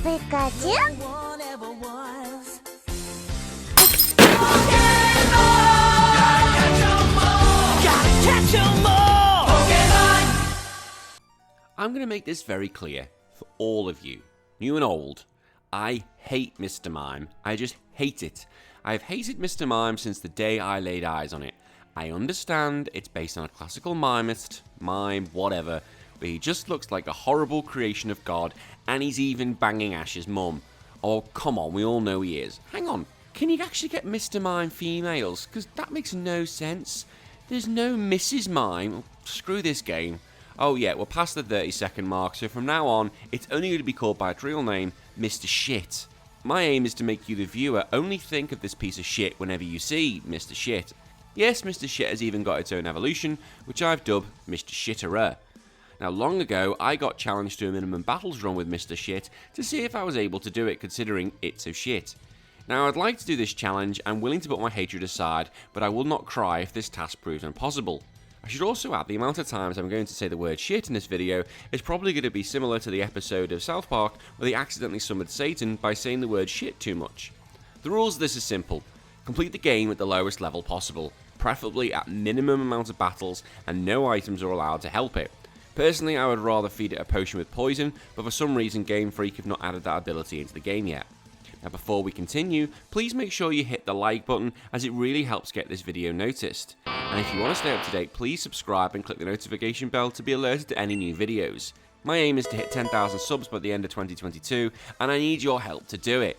Pikachu? I'm going to make this very clear for all of you, new and old. I hate Mr. Mime. I just hate it. I have hated Mr. Mime since the day I laid eyes on it. I understand it's based on a classical mimist, mime, whatever, but he just looks like a horrible creation of God, and he's even banging Ash's mum. Oh, come on, we all know he is. Hang on, can you actually get Mr. Mime females? Because that makes no sense. There's no Mrs. Mime. Screw this game. Oh yeah, we're past the 30-second mark, so from now on, it's only going to be called by its real name, Mr. Shit. My aim is to make you, the viewer, only think of this piece of shit whenever you see Mr. Shit. Yes, Mr. Shit has even got its own evolution, which I've dubbed Mr. Shitterer. Now, long ago, I got challenged to a minimum battles run with Mr. Shit to see if I was able to do it, considering it's so shit. Now, I'd like to do this challenge. I'm willing to put my hatred aside, but I will not cry if this task proves impossible. I should also add the amount of times I'm going to say the word shit in this video is probably going to be similar to the episode of South Park where they accidentally summoned Satan by saying the word shit too much. The rules of this is simple. Complete the game at the lowest level possible, preferably at minimum amount of battles, and no items are allowed to help it. Personally, I would rather feed it a potion with poison, but for some reason Game Freak have not added that ability into the game yet. Now before we continue, please make sure you hit the like button as it really helps get this video noticed. And if you want to stay up to date, please subscribe and click the notification bell to be alerted to any new videos. My aim is to hit 10,000 subs by the end of 2022, and I need your help to do it.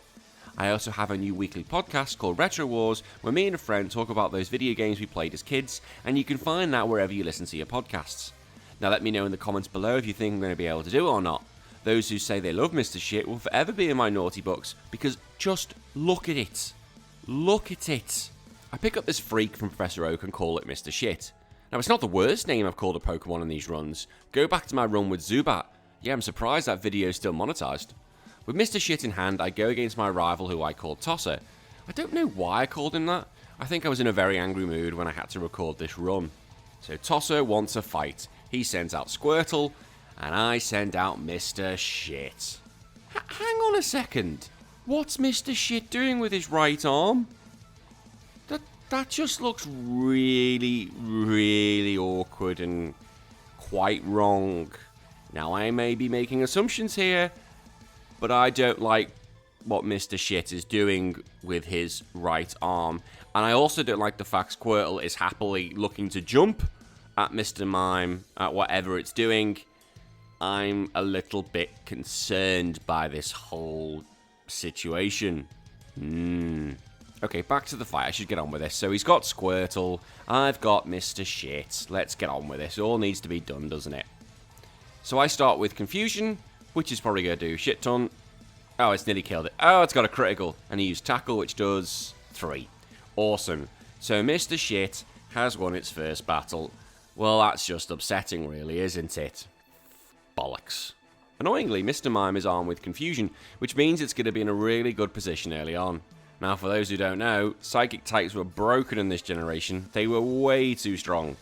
I also have a new weekly podcast called Retro Wars, where me and a friend talk about those video games we played as kids, and you can find that wherever you listen to your podcasts. Now let me know in the comments below if you think I'm going to be able to do it or not. Those who say they love Mr. Shit will forever be in my naughty books, because just look at it. Look at it. I pick up this freak from Professor Oak and call it Mr. Shit. Now it's not the worst name I've called a Pokemon in these runs. Go back to my run with Zubat. Yeah, I'm surprised that video is still monetized. With Mr. Shit in hand, I go against my rival who I called Tosser. I don't know why I called him that. I think I was in a very angry mood when I had to record this run. So Tosser wants a fight. He sends out Squirtle, and I send out Mr. Shit. Hang on a second. What's Mr. Shit doing with his right arm? That just looks really, really awkward and quite wrong. Now, I may be making assumptions here, but I don't like what Mr. Shit is doing with his right arm. And I also don't like the fact Squirtle is happily looking to jump at Mr. Mime, at whatever it's doing. I'm a little bit concerned by this whole situation. Okay, back to the fight. I should get on with this. So he's got Squirtle. I've got Mr. Shit. Let's get on with this. It all needs to be done, doesn't it? So I start with Confusion, which is probably going to do shit ton. Oh, it's nearly killed it. Oh, it's got a critical. And he used Tackle, which does 3. Awesome. So Mr. Shit has won its first battle. Well, that's just upsetting, really, isn't it? Bollocks. Annoyingly, Mr. Mime is armed with Confusion, which means it's going to be in a really good position early on. Now, for those who don't know, Psychic types were broken in this generation. They were way too strong.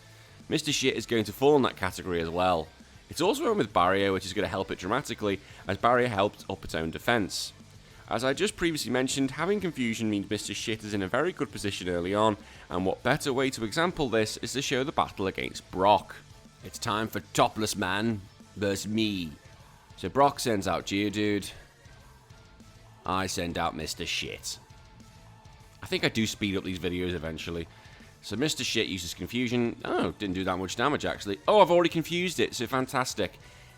Mr. Shit is going to fall in that category as well. It's also armed with Barrier, which is going to help it dramatically, as Barrier helps up its own defense. As I just previously mentioned, having Confusion means Mr. Shit is in a very good position early on, and what better way to example this is to show the battle against Brock. It's time for Topless Man versus me. So Brock sends out Geodude. I send out Mr. Shit. I think I do speed up these videos eventually. So Mr. Shit uses Confusion. Oh, didn't do that much damage actually. Oh, I've already confused it, so fantastic.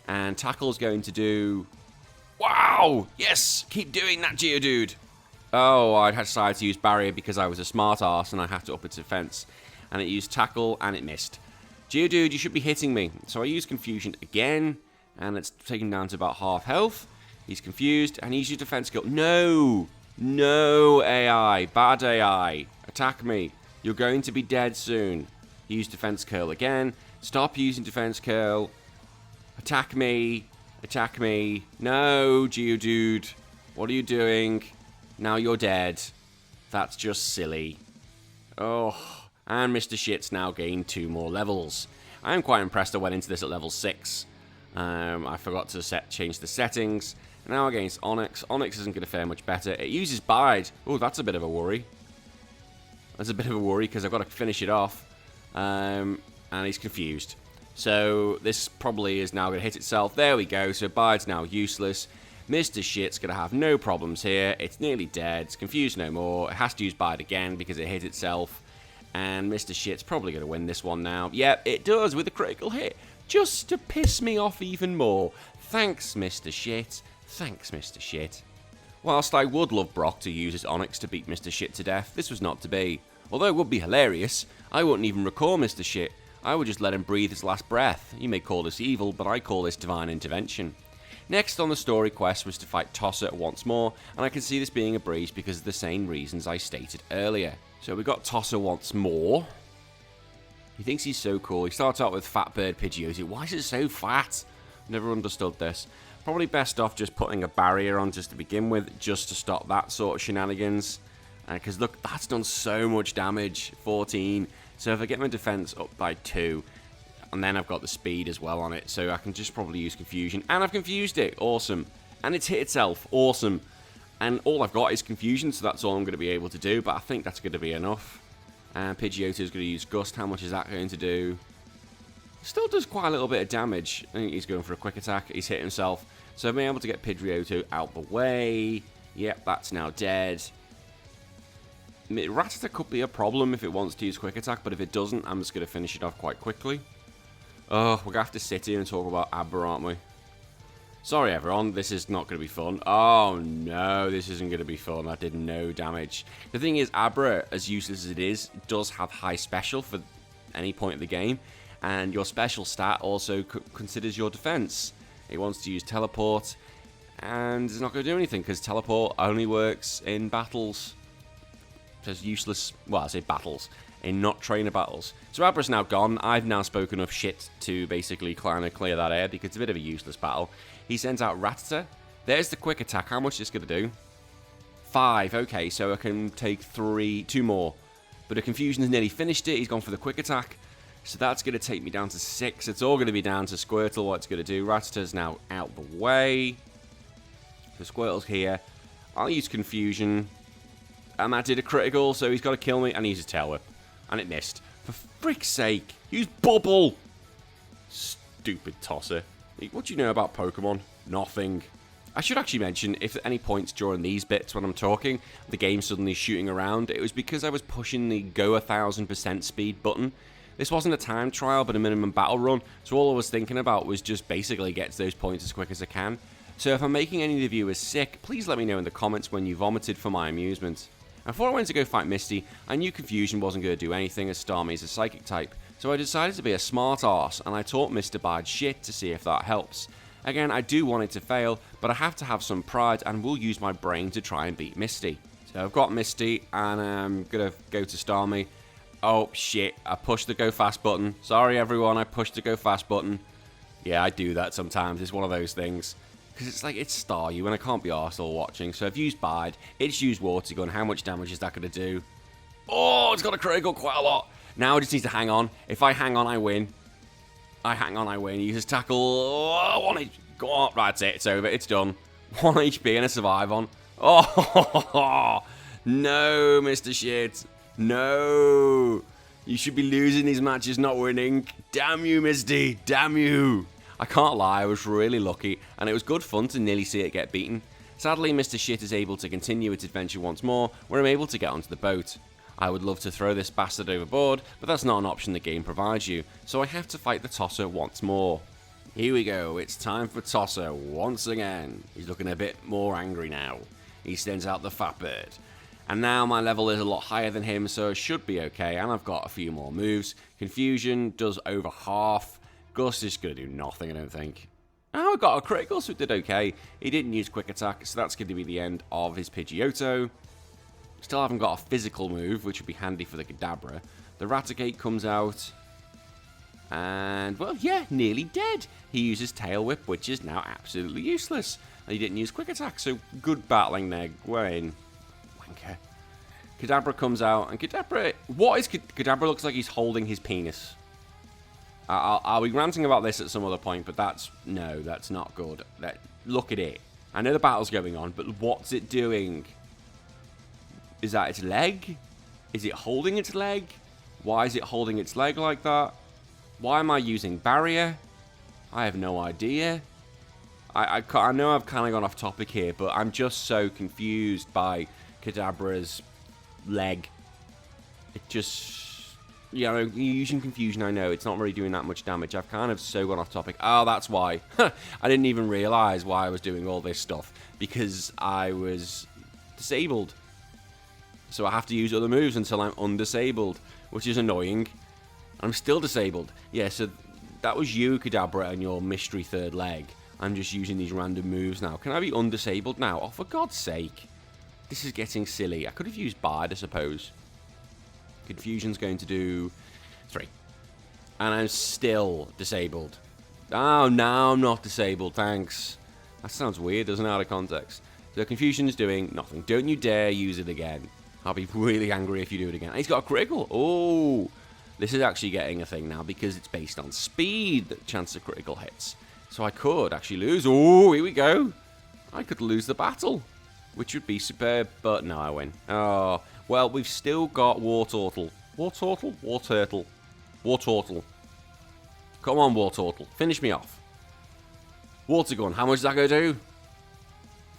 And Tackle's going to do... Wow! Yes! Keep doing that, Geodude! Oh, I had decided to use Barrier because I was a smart ass and I had to up its defense. And it used Tackle and it missed. Geodude, you should be hitting me. So I use Confusion again, and it's taken down to about half health. He's confused, and he used defense skill. No! No, AI. Bad AI. Attack me. You're going to be dead soon. Use defense curl again. Stop using defense curl. Attack me. Attack me. No, Geodude. What are you doing? Now you're dead. That's just silly. Oh, and Mr. Shit's now gained 2 more levels. I'm quite impressed I went into this at level 6. I forgot to change the settings. Now against Onyx. Onyx isn't going to fare much better. It uses Bide. Oh, that's a bit of a worry. That's a bit of a worry because I've got to finish it off. And he's confused. So this probably is now going to hit itself. There we go. So Bide's now useless. Mr. Shit's going to have no problems here. It's nearly dead. It's confused no more. It has to use Bide again because it hit itself. And Mr. Shit's probably going to win this one now. Yep, it does with a critical hit. Just to piss me off even more. Thanks, Mr. Shit. Thanks, Mr. Shit. Whilst I would love Brock to use his Onyx to beat Mr. Shit to death, this was not to be. Although it would be hilarious, I wouldn't even recall Mr. Shit. I would just let him breathe his last breath. You may call this evil, but I call this divine intervention. Next on the story quest was to fight Tosser once more, and I can see this being a breeze because of the same reasons I stated earlier. So we got Tosser once more. He thinks he's so cool. He starts out with Fat Bird Pidgeotto. Why is it so fat? Never understood this. Probably best off just putting a barrier on just to begin with, just to stop that sort of shenanigans. Because look, that's done so much damage. 14. So if I get my defense up by 2, and then I've got the speed as well on it, so I can just probably use Confusion. And I've confused it. Awesome. And it's hit itself. Awesome. And all I've got is Confusion, so that's all I'm going to be able to do. But I think that's going to be enough. And Pidgeotto is going to use Gust. How much is that going to do? Still does quite a little bit of damage. I think he's going for a quick attack. He's hit himself. So being able to get Pidgeotto out the way. Yep, that's now dead. Rattata could be a problem if it wants to use quick attack, but if it doesn't, I'm just going to finish it off quite quickly. Oh, we're going to have to sit here and talk about Abra, aren't we? Sorry, everyone, this is not going to be fun. Oh, no, this isn't going to be fun. That did no damage. The thing is, Abra, as useless as it is, does have high special for any point of the game, and your special stat also considers your defense. It wants to use Teleport, and it's not going to do anything, because Teleport only works in battles. Says useless, well, I say battles, in not trainer battles. So Abra's now gone. I've now spoken enough shit to basically kind of clear that air because it's a bit of a useless battle. He sends out Rattata. There's the quick attack. How much is this going to do? 5. Okay, so I can take 2 more. But the Confusion has nearly finished it. He's gone for the quick attack. So that's going to take me down to 6. It's all going to be down to Squirtle, what it's going to do. Rattata's now out the way. So Squirtle's here. I'll use Confusion. And that did a critical, so he's got to kill me. And he uses Tail Whip. And it missed. For frick's sake, use Bubble! Stupid Tosser. What do you know about Pokemon? Nothing. I should actually mention, if at any points during these bits when I'm talking, the game's suddenly shooting around, it was because I was pushing the go 1000% speed button. This wasn't a time trial, but a minimum battle run, so all I was thinking about was just basically get to those points as quick as I can. So if I'm making any of the viewers sick, please let me know in the comments when you vomited for my amusement. Before I went to go fight Misty, I knew Confusion wasn't going to do anything as Starmie is a psychic type, so I decided to be a smart arse and I taught Mr. Bide shit to see if that helps. Again, I do want it to fail, but I have to have some pride and will use my brain to try and beat Misty. So I've got Misty and I'm going to go to Starmie. Oh shit, I pushed the go fast button. Sorry everyone, I pushed the go fast button. Yeah, I do that sometimes, it's one of those things. Because it's like, it's Staryu and I can't be arsehole watching. So I've used Bide, it's used Water Gun. How much damage is that going to do? Oh, it's got a critical quite a lot. Now I just need to hang on. If I hang on, I win. I hang on, I win. Uses Tackle. Oh, 1 HP. Go on. Right, that's it. It's over. It's done. 1 HP and a Survive on. Oh, no, Mr. Shit. No. You should be losing these matches, not winning. Damn you, Misty. Damn you. I can't lie, I was really lucky, and it was good fun to nearly see it get beaten. Sadly, Mr. Shit is able to continue its adventure once more, where I'm able to get onto the boat. I would love to throw this bastard overboard, but that's not an option the game provides you, so I have to fight the Tosser once more. Here we go, it's time for Tosser once again. He's looking a bit more angry now. He sends out the Fat Bird. And now my level is a lot higher than him, so it should be okay, and I've got a few more moves. Confusion does over half. Gust is going to do nothing, I don't think. Oh, I got a critical, so it did okay. He didn't use quick attack, so that's going to be the end of his Pidgeotto. Still haven't got a physical move, which would be handy for the Cadabra. The Raticate comes out. And, well, yeah, nearly dead. He uses Tail Whip, which is now absolutely useless. And he didn't use quick attack, so good battling there, Gwen. Wanker. Cadabra comes out, and Cadabra... What is Cadabra looks like he's holding his penis. I'll be ranting about this at some other point, but that's... No, that's not good. Look at it. I know the battle's going on, but what's it doing? Is that its leg? Is it holding its leg? Why is it holding its leg like that? Why am I using barrier? I have no idea. I know I've kind of gone off topic here, but I'm just so confused by Cadabra's leg. It just, you know, using confusion, I know, it's not really doing that much damage. I've kind of so gone off topic. Oh, that's why. I didn't even realize why I was doing all this stuff. Because I was disabled. So I have to use other moves until I'm undisabled, which is annoying. I'm still disabled. Yeah, so that was you, Cadabra, and your mystery third leg. I'm just using these random moves now. Can I be undisabled now? Oh, for God's sake. This is getting silly. I could have used Bard, I suppose. Confusion's going to do 3. And I'm still disabled. Oh, now I'm not disabled. Thanks. That sounds weird, doesn't it, out of context? So Confusion is doing nothing. Don't you dare use it again. I'll be really angry if you do it again. And he's got a critical. Oh, this is actually getting a thing now because it's based on speed, that chance of critical hits. So I could actually lose. Oh, here we go. I could lose the battle, which would be superb, but no, I win. Oh, well, we've still got Wartortle. Wartortle? Warturtle. Wartortle. Come on, Wartortle. Finish me off. Water gun. How much is that going to do?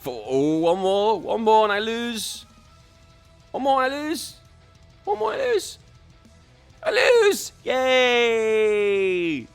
Oh, one more. One more and I lose. One more and I lose. One more and I lose. I lose! Yay!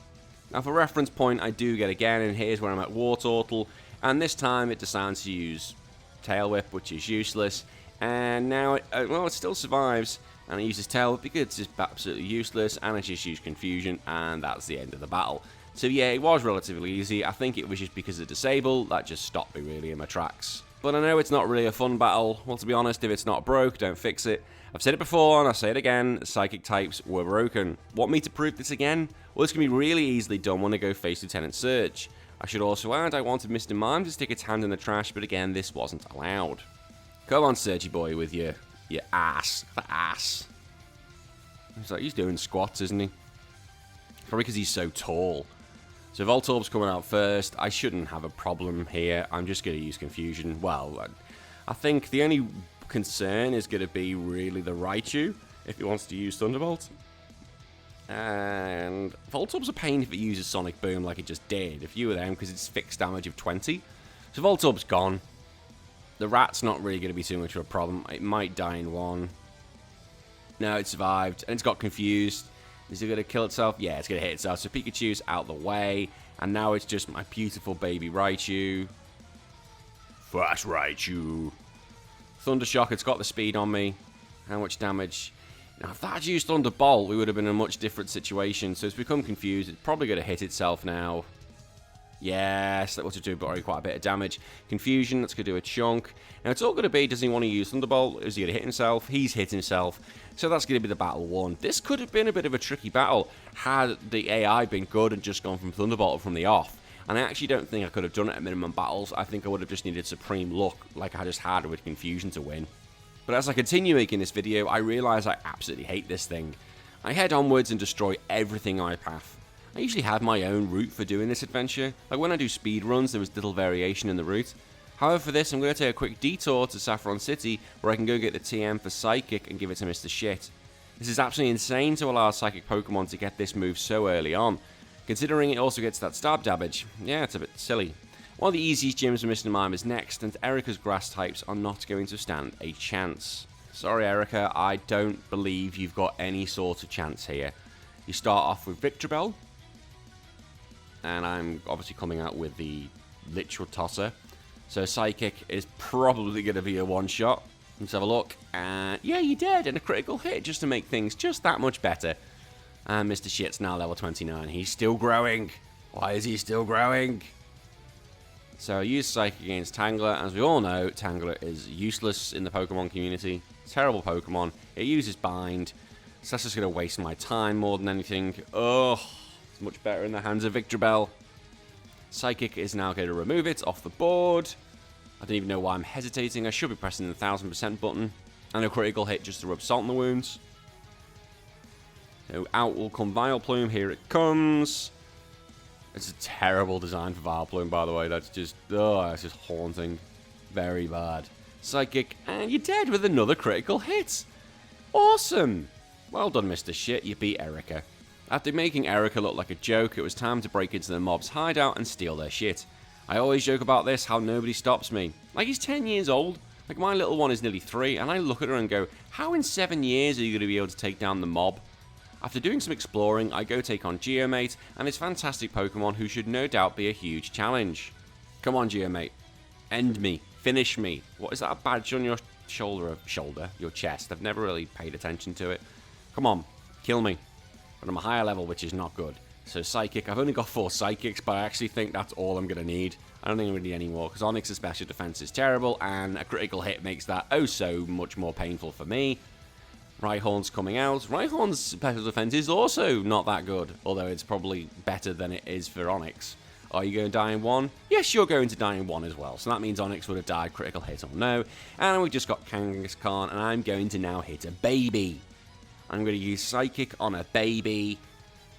Now, for reference point, I do get again, and here's where I'm at Wartortle. And this time, it decides to use Tail Whip, which is useless. And now, it still survives. And it uses Tail Whip because it's just absolutely useless. And I just use Confusion, and that's the end of the battle. So yeah, it was relatively easy. I think it was just because of Disable. That just stopped me, really, in my tracks. But I know it's not really a fun battle. Well, to be honest, if it's not broke, don't fix it. I've said it before, and I'll say it again, Psychic types were broken. Want me to prove this again? Well, this can be really easily done when I go face Lieutenant Surge. I should also add, I wanted Mr Mime to stick its hand in the trash, but again, this wasn't allowed. Come on, Surgy boy, with your ass. The ass. He's doing squats, isn't he? Probably because he's so tall. So Voltorb's coming out first. I shouldn't have a problem here. I'm just going to use Confusion. Well, I think the only concern is going to be really the Raichu, if he wants to use Thunderbolt. And Voltorb's a pain if it uses Sonic Boom like it just did. A few of them, because it's fixed damage of 20. So Voltorb's gone. The rat's not really going to be too much of a problem. It might die in one. No, it survived. And it's got confused. Is it going to kill itself? Yeah, it's going to hit itself. So Pikachu's out the way. And now it's just my beautiful baby Raichu. Fast Raichu. Thundershock, it's got the speed on me. How much damage? Now, if that had used Thunderbolt, we would have been in a much different situation. So it's become confused. It's probably going to hit itself now. Yes, that was to do quite a bit of damage. Confusion, that's going to do a chunk. Now, it's all going to be, does he want to use Thunderbolt? Is he going to hit himself? He's hit himself. So that's going to be the battle won. This could have been a bit of a tricky battle had the AI been good and just gone from Thunderbolt from the off. And I actually don't think I could have done it at minimum battles. I think I would have just needed Supreme Luck like I just had with Confusion to win. But as I continue making this video, I realise I absolutely hate this thing. I head onwards and destroy everything I path. I usually have my own route for doing this adventure. Like when I do speed runs, there was little variation in the route. However, for this, I'm going to take a quick detour to Saffron City, where I can go get the TM for Psychic and give it to Mr. Shit. This is absolutely insane to allow Psychic Pokemon to get this move so early on, considering it also gets that stab damage. Yeah, it's a bit silly. One of the easiest gyms for Mr. Mime is next, and Erica's grass types are not going to stand a chance. Sorry, Erica, I don't believe you've got any sort of chance here. You start off with Victreebel, and I'm obviously coming out with the Literal Tosser. So Psychic is probably going to be a one-shot. Let's have a look. And yeah, you did, and a critical hit just to make things just that much better. And Mr. Shit's now level 29. He's still growing. Why is he still growing? So I use Psychic against Tangler. As we all know, Tangler is useless in the Pokemon community. Terrible Pokemon. It uses Bind. So that's just going to waste my time more than anything. Ugh. It's much better in the hands of Victreebel. Psychic is now going to remove it off the board. I don't even know why I'm hesitating. I should be pressing the 1000% button. And a critical hit just to rub salt in the wounds. So out will come Vileplume. Here it comes. It's a terrible design for Vileplume, by the way. That's just haunting. Very bad. Psychic, and you're dead with another critical hit. Awesome. Well done, Mr. Shit. You beat Erica. After making Erica look like a joke, it was time to break into the mob's hideout and steal their shit. I always joke about this, how nobody stops me. Like, he's 10 years old. Like, my little one is nearly 3, and I look at her and go, how in 7 years are you going to be able to take down the mob? After doing some exploring, I go take on Geomate and his fantastic Pokemon, who should no doubt be a huge challenge. Come on, Geomate. End me. Finish me. What is that, a badge on your shoulder? Your chest. I've never really paid attention to it. Come on. Kill me. But I'm a higher level, which is not good. So Psychic, I've only got 4 Psychics, but I actually think that's all I'm going to need. I don't think I'm going to need any more, because Onyx's special defense is terrible, and a critical hit makes that oh so much more painful for me. Rhyhorn's coming out. Rhyhorn's special defense is also not that good, although it's probably better than it is for Onyx. Are you going to die in 1? Yes, you're going to die in 1 as well, so that means Onyx would have died critical hit or no. And we just got Kangaskhan, and I'm going to now hit a baby. I'm going to use Psychic on a baby.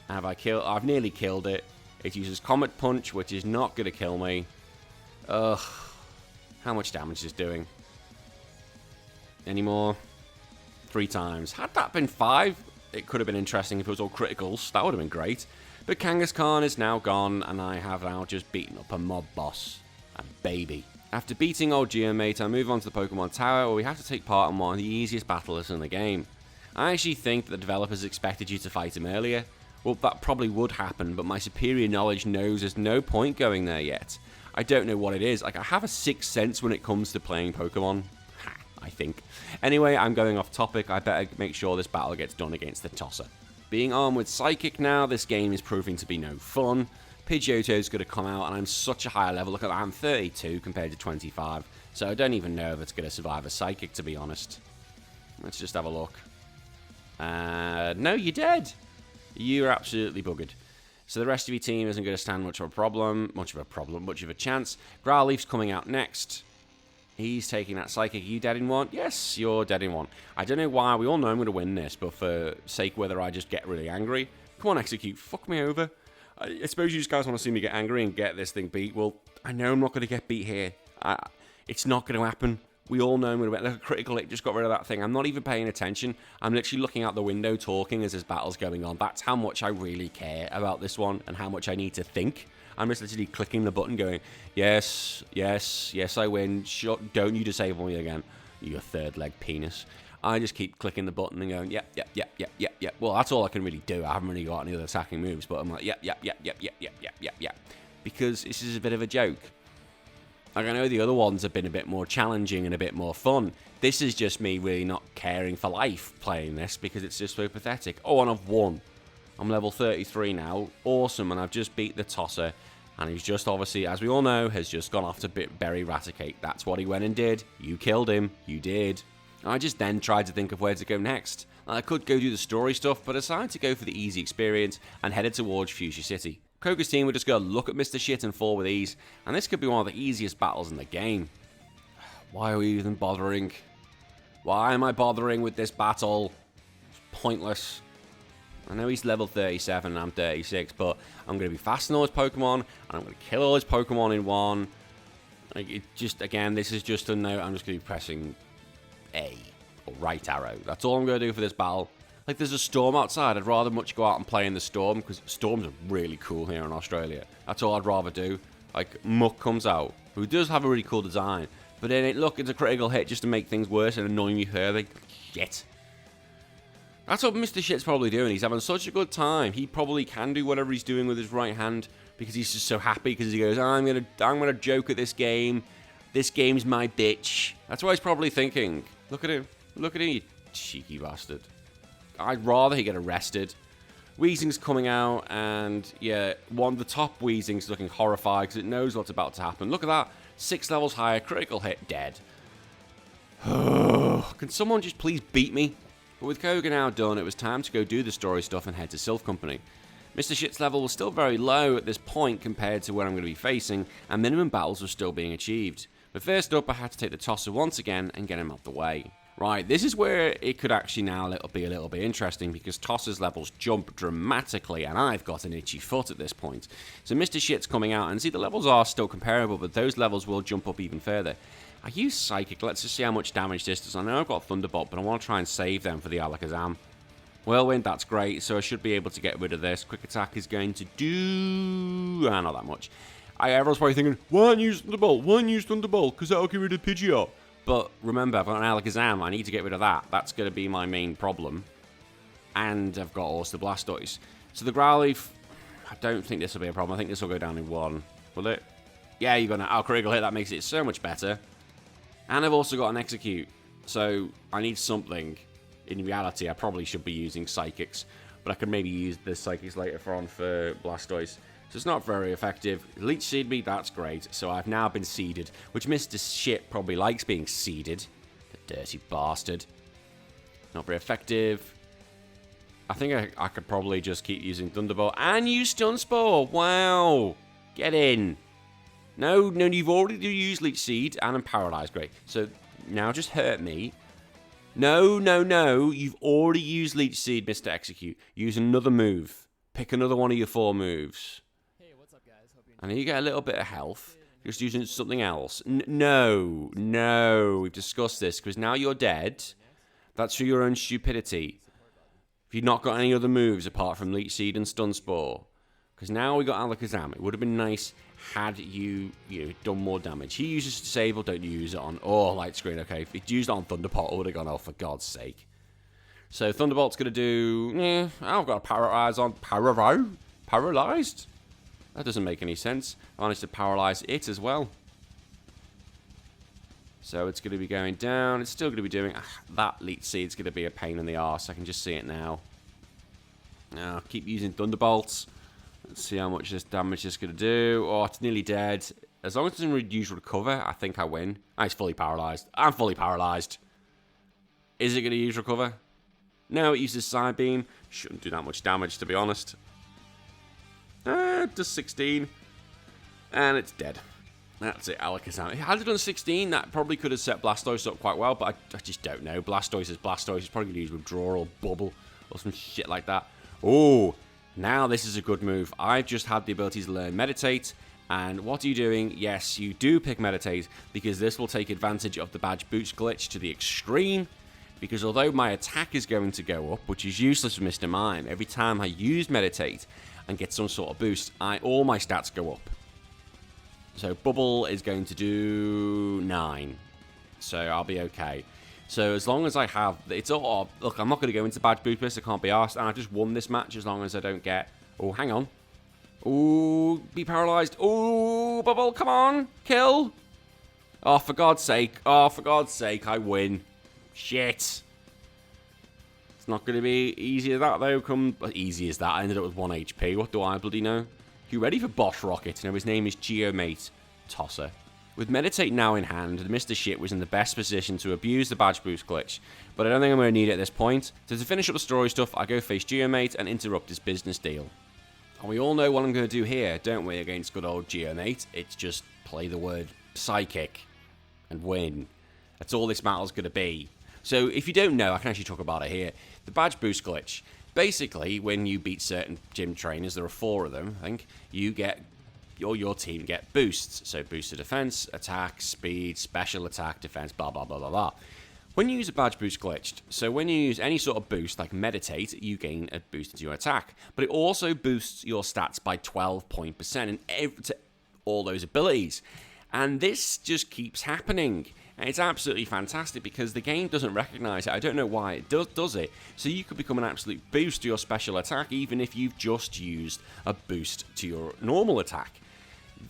I've nearly killed it. It uses Comet Punch, which is not going to kill me. Ugh. How much damage is it doing? Any more? 3 times. Had that been 5, it could have been interesting if it was all criticals. That would have been great. But Kangaskhan is now gone, and I have now just beaten up a mob boss. A baby. After beating old Geomate, I move on to the Pokemon Tower, where we have to take part in one of the easiest battles in the game. I actually think that the developers expected you to fight him earlier. Well, that probably would happen, but my superior knowledge knows there's no point going there yet. I don't know what it is. Like, I have a 6th sense when it comes to playing Pokemon. I think. Anyway, I'm going off topic. I better make sure this battle gets done against the Tosser. Being armed with Psychic now, this game is proving to be no fun. Pidgeotto's going to come out, and I'm such a higher level. Look at that, I'm 32 compared to 25. So I don't even know if it's going to survive a Psychic, to be honest. Let's just have a look. No, you're dead. You're absolutely buggered. So the rest of your team isn't going to stand much of a chance. Growlithe's coming out next. He's taking that Psychic. Are you dead in 1? Yes, you're dead in 1. I don't know why. We all know I'm going to win this, but for sake whether I just get really angry. Come on, Execute. Fuck me over. I suppose you guys want to see me get angry and get this thing beat. Well, I know I'm not going to get beat here. It's not going to happen. We all know I'm going to win. Like a critical hit just got rid of that thing. I'm not even paying attention. I'm literally looking out the window talking as this battle's going on. That's how much I really care about this one and how much I need to think. I'm just literally clicking the button going, yes, yes, yes, I win. Don't you disable me again, you 3rd leg penis. I just keep clicking the button and going, yep, yep, yep, yep, yep, yep. Well, that's all I can really do. I haven't really got any other attacking moves, but I'm like, yep, yep, yep, yep, yep, yep, yep, yep, yep. Because this is a bit of a joke. Like, I know the other ones have been a bit more challenging and a bit more fun. This is just me really not caring for life playing this because it's just so pathetic. Oh, and I've won. I'm level 33 now. Awesome, and I've just beat the Tosser. And he's just obviously, as we all know, has just gone off to bury Raticate. That's what he went and did. You killed him. You did. I just then tried to think of where to go next. I could go do the story stuff, but I decided to go for the easy experience and headed towards Fuchsia City. Koga's team would just go look at Mr. Shit and fall with ease, and this could be one of the easiest battles in the game. Why are we even bothering? Why am I bothering with this battle? It's pointless. I know he's level 37 and I'm 36, but I'm going to be fasting all his Pokemon, and I'm going to kill all his Pokemon in 1. Like, it just, again, this is just a note. I'm just going to be pressing A, or right arrow. That's all I'm going to do for this battle. Like, there's a storm outside. I'd rather much go out and play in the storm, because storms are really cool here in Australia. That's all I'd rather do. Like, Muck comes out, who does have a really cool design, but then it's a critical hit just to make things worse and annoy me further. Shit. That's what Mr. Shit's probably doing. He's having such a good time. He probably can do whatever he's doing with his right hand because he's just so happy because he goes, I'm gonna joke at this game. This game's my bitch. That's what he's probably thinking. Look at him. Look at him, you cheeky bastard. I'd rather he get arrested. Weezing's coming out, and yeah, the top Weezing's looking horrified because it knows what's about to happen. Look at that. 6 levels higher, critical hit, dead. Can someone just please beat me? But with Koga now done, it was time to go do the story stuff and head to Sylph Company. Mr. Shit's level was still very low at this point compared to where I'm going to be facing, and minimum battles were still being achieved. But first up, I had to take the Tosser once again and get him out the way. Right, this is where it could actually now be a little bit interesting because Toss's levels jump dramatically and I've got an itchy foot at this point. So Mr. Shit's coming out and see the levels are still comparable, but those levels will jump up even further. I use Psychic, let's just see how much damage this does. I know I've got Thunderbolt, but I want to try and save them for the Alakazam. Whirlwind, that's great, so I should be able to get rid of this. Quick Attack is going to do... not that much. Everyone's probably thinking, why don't you use Thunderbolt? Why don't you use Thunderbolt? Because that'll get rid of Pidgeotto. But remember, I've got an Alakazam. I need to get rid of that. That's going to be my main problem. And I've got also the Blastoise. So the Growlie, I don't think this will be a problem. I think this will go down in 1. Will it? Yeah, you've got an critical hit. That makes it so much better. And I've also got an Execute. So I need something. In reality, I probably should be using Psychics. But I could maybe use the Psychics later on for Blastoise. So it's not very effective. Leech Seed me, that's great. So I've now been seeded, which Mr. Shit probably likes being seeded. The dirty bastard. Not very effective. I think I could probably just keep using Thunderbolt and use Stun Spore. Wow. Get in. No, you've already used Leech Seed and I'm paralyzed. Great. So now just hurt me. No. You've already used Leech Seed, Mr. Execute. Use another move. Pick another one of your 4 moves. And then you get a little bit of health. Just using something else. No. We've discussed this. Because now you're dead. That's through your own stupidity. If you've not got any other moves apart from Leech Seed and Stun Spore. Because now we got Alakazam. It would have been nice had you done more damage. He uses Disable. Don't use it on... Oh, Light Screen. Okay. If he'd used it on Thunderbolt, I would have gone, oh, for God's sake. So Thunderbolt's going to do... I've got a Paralyze on... Paralyzed? That doesn't make any sense. I managed to paralyze it as well. So it's going to be going down. It's still going to be doing... that Leech Seed's going to be a pain in the arse. I can just see it now. Now, keep using Thunderbolts. Let's see how much this damage is going to do. Oh, it's nearly dead. As long as it doesn't use Recover, I think I win. It's fully paralyzed. I'm fully paralyzed. Is it going to use Recover? No, it uses Side Beam. Shouldn't do that much damage, to be honest. It does 16. And it's dead. That's it, Alakazam. Had it done 16, that probably could have set Blastoise up quite well, but I just don't know. Blastoise is Blastoise. It's probably going to use Withdraw or Bubble or some shit like that. Oh, now this is a good move. I've just had the ability to learn Meditate. And what are you doing? Yes, you do pick Meditate, because this will take advantage of the Badge Boost glitch to the extreme. Because although my attack is going to go up, which is useless for Mr. Mime, every time I use Meditate and get some sort of boost, all my stats go up. So Bubble is going to do 9. So I'll be okay. So as long as I have... It's all... Look, I'm not going to go into Badge Boost list. I can't be arsed. And I just won this match as long as I don't get... Oh, hang on. Ooh, be paralyzed. Ooh, Bubble, come on. Kill. Oh, for God's sake. Oh, for God's sake, I win. Shit. It's not going to be easy as that, though. Easy as that. I ended up with 1 HP. What do I bloody know? You ready for Boss Rocket? Now, his name is Geomate Tosser. With Meditate now in hand, Mr. Shit was in the best position to abuse the Badge Boost glitch. But I don't think I'm going to need it at this point. So to finish up the story stuff, I go face Geomate and interrupt his business deal. And we all know what I'm going to do here, don't we, against good old Geomate? It's just play the word Psychic and win. That's all this battle's going to be. So if you don't know, I can actually talk about it here. The Badge Boost glitch. Basically, when you beat certain gym trainers, there are 4 of them, I think, you get... Your team get boosts. So boost to defense, attack, speed, special attack, defense, blah, blah, blah, blah, blah. When you use a Badge Boost glitched, so when you use any sort of boost, like Meditate, you gain a boost to your attack. But it also boosts your stats by 12% to all those abilities. And this just keeps happening. And it's absolutely fantastic because the game doesn't recognize it. I don't know why it does it. So you could become an absolute boost to your special attack even if you've just used a boost to your normal attack.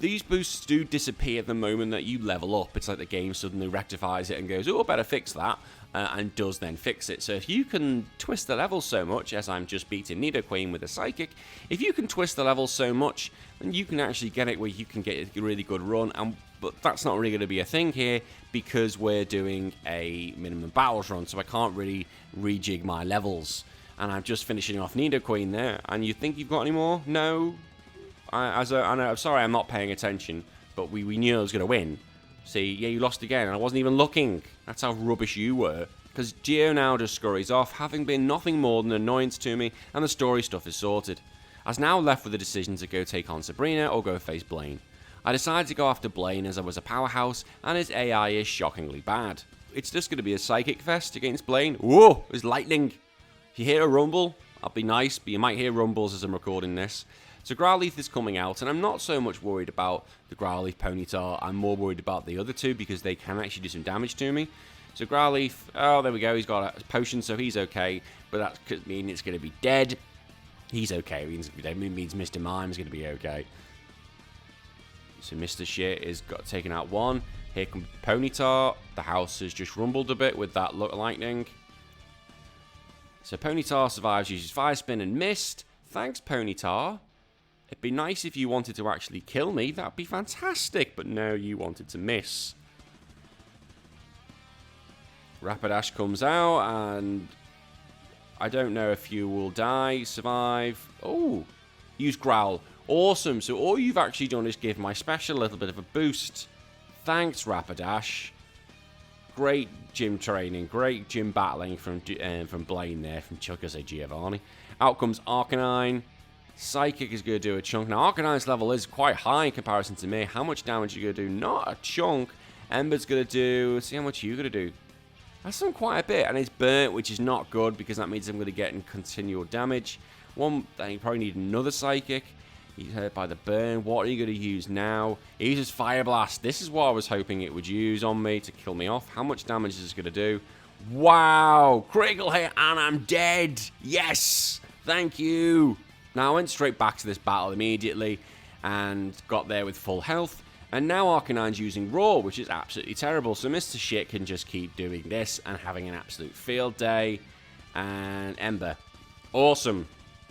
These boosts do disappear the moment that you level up. It's like the game suddenly rectifies it and goes, oh, I better fix that, and does then fix it. So if you can twist the level so much, as I'm just beating Nidoqueen with a Psychic, if you can twist the level so much, then you can actually get it where you can get a really good run. But that's not really going to be a thing here because we're doing a minimum battles run, so I can't really rejig my levels. And I'm just finishing off Nidoqueen there. And you think you've got any more? No. I know, I'm sorry I'm not paying attention, but we knew I was going to win. See, yeah, you lost again, and I wasn't even looking. That's how rubbish you were. because Geo now just scurries off, having been nothing more than an annoyance to me, and the story stuff is sorted. I was now left with the decision to go take on Sabrina or go face Blaine. I decided to go after Blaine as I was a powerhouse, and his AI is shockingly bad. It's just going to be a psychic fest against Blaine. Whoa, there's lightning. If you hear a rumble, I'll be nice, but you might hear rumbles as I'm recording this. So Growlithe is coming out, and I'm not so much worried about the Growlithe Ponyta. I'm more worried about the other two because they can actually do some damage to me. So Growlithe, oh, there we go. He's got a potion, so he's okay. But that could mean it's going to be dead. He's okay. It means Mr Mime is going to be okay. So Mr Shit is got taken out one. Here comes Ponyta. The house has just rumbled a bit with that lightning. So Ponyta survives, uses Fire Spin and missed. Thanks, Ponyta. It'd be nice if you wanted to actually kill me. That'd be fantastic. But no, you wanted to miss. Rapidash comes out, and I don't know if you will die, survive. Oh, use Growl. Awesome. So all you've actually done is give my special a little bit of a boost. Thanks, Rapidash. Great gym training, great gym battling from Blaine there, from Giovanni. Out comes Arcanine. Psychic is going to do a chunk. Now, Arcanine's level is quite high in comparison to me. How much damage are you going to do? Not a chunk. Ember's going to do... Let's see how much you're going to do. That's done quite a bit. And it's burnt, which is not good because that means I'm going to get in continual damage. Then you probably need another Psychic. He's hurt by the burn. What are you going to use now? He uses Fire Blast. This is what I was hoping it would use on me to kill me off. How much damage is this going to do? Wow! Critical hit and I'm dead! Yes! Thank you! Now I went straight back to this battle immediately and got there with full health. And now Arcanine's using Roar, which is absolutely terrible. So Mr. Shit can just keep doing this and having an absolute field day. And Ember. Awesome.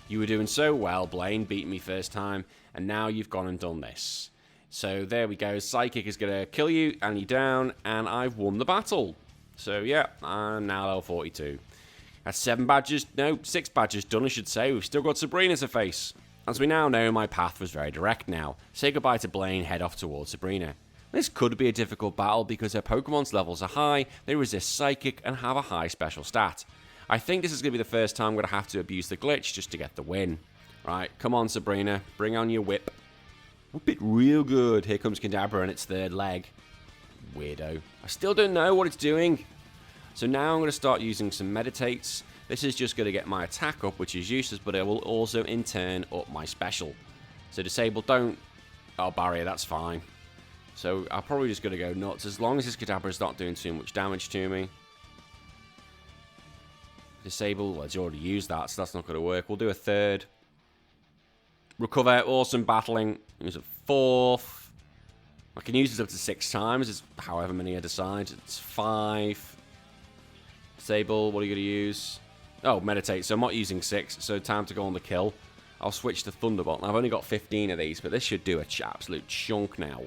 You were doing so well, Blaine, beat me first time, and now you've gone and done this. So there we go. Psychic is going to kill you, and you're down, and I've won the battle. So yeah, I'm now level 42. That's 7 badges, no, 6 badges done, I should say. We've still got Sabrina to face. As we now know, my path was very direct now. Say goodbye to Blaine, head off towards Sabrina. This could be a difficult battle because her Pokemon's levels are high, they resist Psychic, and have a high special stat. I think this is going to be the first time I'm going to have to abuse the glitch just to get the win. Right, come on, Sabrina. Bring on your whip. Whip it real good. Here comes Cadabra and its third leg. Weirdo. I still don't know what it's doing. So now I'm going to start using some Meditates. This is just going to get my attack up, which is useless, but it will also, in turn, up my special. So Disable, don't... Oh, Barrier, that's fine. So I'm probably just going to go nuts, as long as this Cadabra is not doing too much damage to me. Disable, well, it's already used that, so that's not going to work. We'll do a third. Recover, awesome battling. Use a fourth. I can use this up to 6 times, it's however many I decide. It's 5. Disable, what are you going to use? Oh, Meditate, so I'm not using 6, so time to go on the kill. I'll switch to Thunderbolt. Now, I've only got 15 of these, but this should do an absolute chunk now.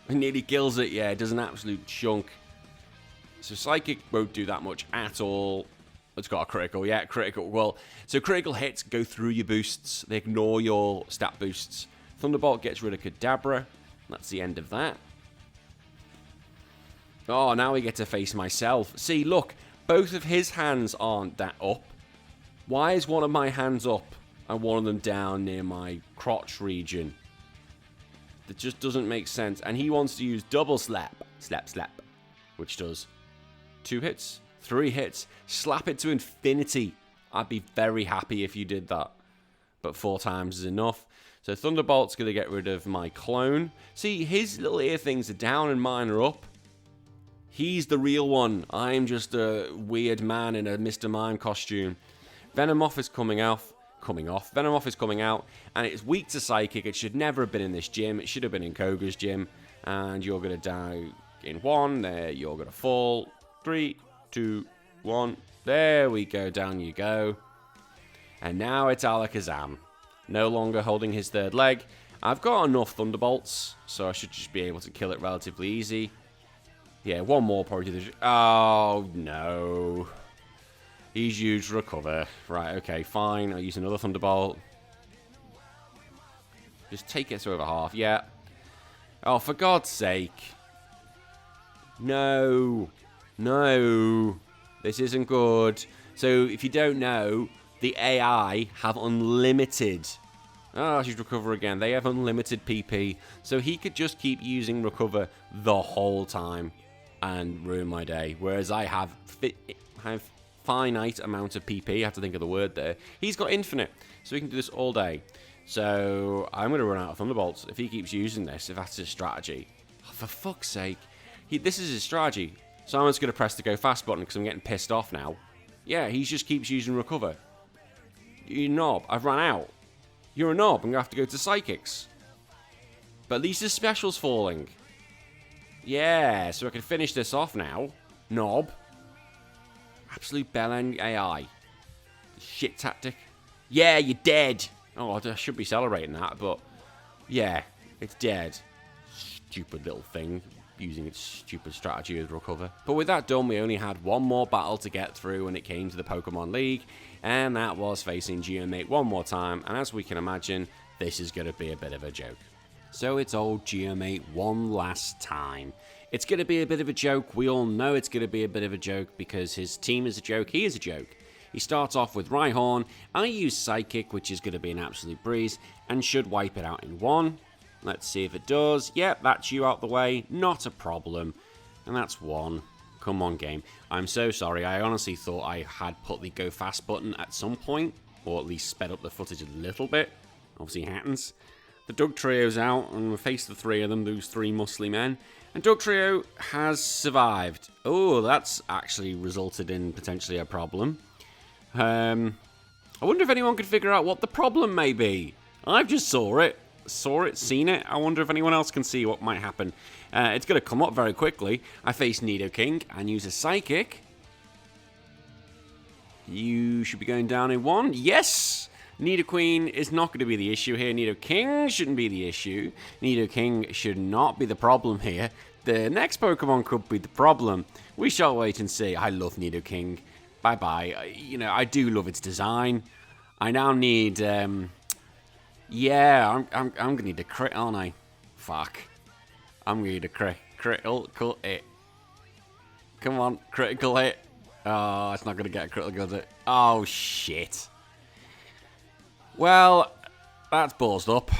It nearly kills it, yeah, it does an absolute chunk. So Psychic won't do that much at all. It's got a critical, yeah, critical. Well, so critical hits go through your boosts. They ignore your stat boosts. Thunderbolt gets rid of Cadabra. That's the end of that. Oh, now we get to face myself. See, look, both of his hands aren't that up. Why is one of my hands up and one of them down near my crotch region? That just doesn't make sense. And he wants to use double slap. Slap, slap. Which does 2 hits, 3 hits. Slap it to infinity. I'd be very happy if you did that. But 4 times is enough. So Thunderbolt's going to get rid of my clone. See, his little ear things are down and mine are up. He's the real one. I'm just a weird man in a Mr. Mime costume. Venomoth is coming off. Venomoth is coming out. And it's weak to Psychic. It should never have been in this gym. It should have been in Koga's gym. And you're going to die in 1. There, you're going to fall. 3, 2, 1. There we go. Down you go. And now it's Alakazam. No longer holding his third leg. I've got enough Thunderbolts, so I should just be able to kill it relatively easy. Yeah, one more probably. Oh, no. He's used Recover. Right, okay, fine. I'll use another Thunderbolt. Just take it to over half. Yeah. Oh, for God's sake. No. No, this isn't good. So if you don't know, the AI have unlimited. Oh, she's recover again. They have unlimited PP. So he could just keep using recover the whole time and ruin my day. Whereas I have finite amount of PP. I have to think of the word there. He's got infinite. So he can do this all day. So I'm going to run out of Thunderbolts if he keeps using this, if that's his strategy. Oh, for fuck's sake. This is his strategy. So I'm just going to press the go fast button because I'm getting pissed off now. Yeah, he just keeps using recover. You knob. I've run out. You're a knob. I'm going to have to go to Psychics. But at least his special's falling. Yeah, so I can finish this off now. Knob. Absolute bellend AI. Shit tactic. Yeah, you're dead. Oh, I should be celebrating that, but... yeah, it's dead. Stupid little thing. Using its stupid strategy with recover. But with that done, we only had one more battle to get through when it came to the Pokemon League, and that was facing Geomate one more time, and as we can imagine, this is going to be a bit of a joke. So it's old Geomate one last time. It's going to be a bit of a joke. We all know it's going to be a bit of a joke because his team is a joke, he is a joke. He starts off with Rhyhorn. I use Psychic, which is going to be an absolute breeze, and should wipe it out in one. Let's see if it does. Yep, that's you out the way. Not a problem. And that's one. Come on, game. I'm so sorry. I honestly thought I had put the go fast button at some point, or at least sped up the footage a little bit. Obviously it happens. The Doug Trio's out, and we face the three of them, those three muscly men. And Doug Trio has survived. Oh, that's actually resulted in potentially a problem. I wonder if anyone could figure out what the problem may be. I've just seen it. I wonder if anyone else can see what might happen. It's going to come up very quickly. I face Nidoking and use a Psychic. You should be going down in one. Yes! Nidoqueen is not going to be the issue here. Nidoking shouldn't be the issue. Nidoking should not be the problem here. The next Pokemon could be the problem. We shall wait and see. I love Nidoking. Bye-bye. You know, I do love its design. I now need... yeah, I'm gonna need a crit, aren't I? Fuck. I'm gonna need a critical hit. Come on, critical hit. Oh, it's not gonna get a critical hit. Oh, shit. Well, that's ballsed up.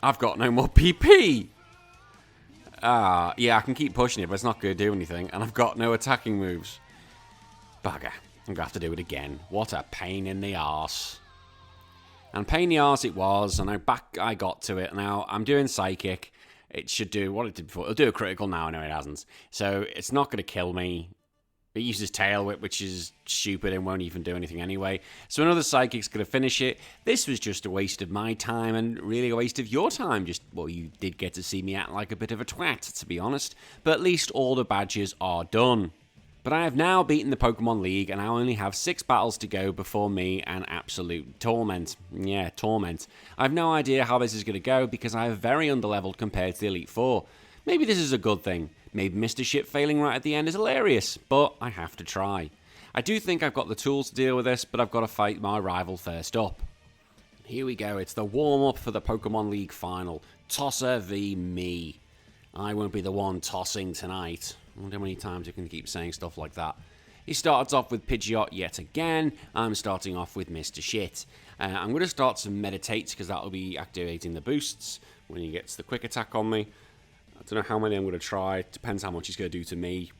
I've got no more PP. Yeah, I can keep pushing it, but it's not gonna do anything. And I've got no attacking moves. Bugger. I'm gonna have to do it again. What a pain in the arse. And pain in the arse it was, and I got to it. Now, I'm doing Psychic. It should do what it did before. It'll do a critical now, no it hasn't. So, it's not going to kill me. It uses Tail Whip, which is stupid and won't even do anything anyway. So, another Psychic's going to finish it. This was just a waste of my time, and really a waste of your time. Well, you did get to see me act like a bit of a twat, to be honest. But at least all the badges are done. But I have now beaten the Pokemon League, and I only have 6 battles to go before me and absolute torment. Yeah, torment. I have no idea how this is going to go, because I have very underleveled compared to the Elite Four. Maybe this is a good thing. Maybe Mr. Shit failing right at the end is hilarious, but I have to try. I do think I've got the tools to deal with this, but I've got to fight my rival first up. Here we go, it's the warm-up for the Pokemon League final. Tosser v me. I won't be the one tossing tonight. I wonder how many times you can keep saying stuff like that. He starts off with Pidgeotto yet again. I'm starting off with Mr. Shit. I'm going to start some Meditates because that will be activating the boosts when he gets the quick attack on me. I don't know how many I'm going to try. Depends how much he's going to do to me.